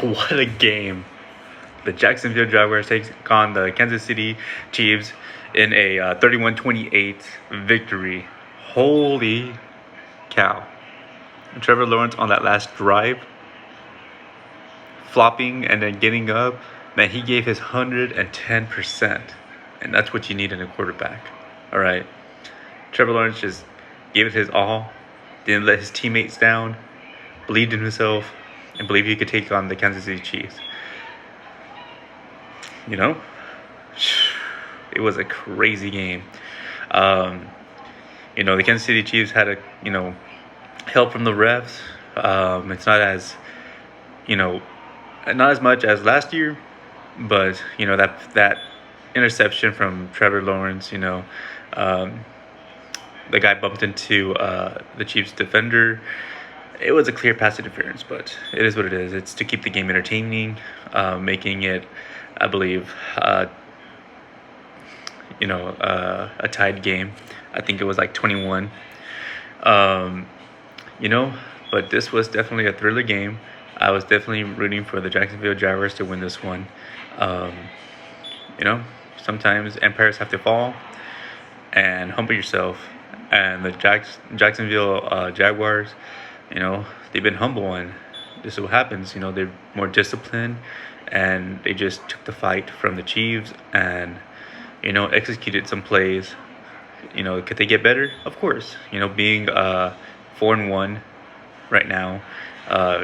What a game. The Jacksonville Jaguars take on the Kansas City Chiefs in a 31-28 victory. Holy cow. Trevor Lawrence on that last drive, flopping and then getting up, man, he gave his 110%. And that's what you need in a quarterback. All right. Trevor Lawrence just gave it his all, didn't let his teammates down, believed in himself, and believed he could take on the Kansas City Chiefs. You know, it was a crazy game. The Kansas City Chiefs had help from the refs. It's not as, not as much as last year, but that interception from Trevor Lawrence, the guy bumped into the Chiefs defender. It was a clear pass interference, but it is what it is. It's to keep the game entertaining, making it, I believe, a tied game. I think it was like 21. But this was definitely a thriller game. I was definitely rooting for the Jacksonville Jaguars to win this one. Sometimes empires have to fall, and humble yourself. And the Jacksonville Jaguars, they've been humble, and this is what happens. They're more disciplined, and they just took the fight from the Chiefs and, executed some plays. Could they get better? Of course. Being 4-1 right now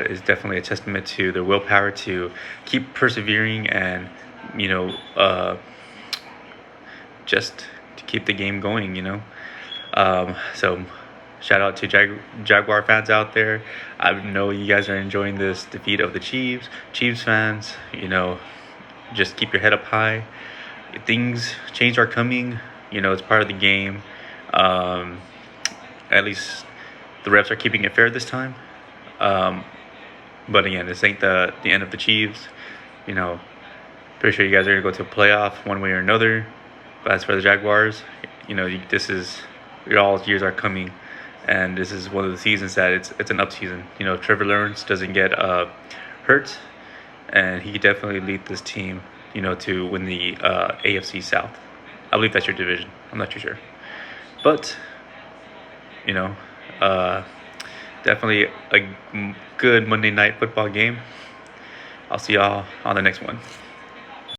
is definitely a testament to their willpower to keep persevering and, just to keep the game going, So shout out to Jaguar fans out there. I know you guys are enjoying this defeat of the Chiefs. Chiefs fans, just keep your head up high. Change are coming. It's part of the game. At least the refs are keeping it fair this time. But again, this ain't the end of the Chiefs. Pretty sure you guys are going to go to a playoff one way or another. But as for the Jaguars, your all years are coming. And this is one of the seasons that it's an up season. Trevor Lawrence doesn't get hurt. And he could definitely lead this team, to win the AFC South. I believe that's your division. I'm not too sure. But, definitely a good Monday night football game. I'll see y'all on the next one.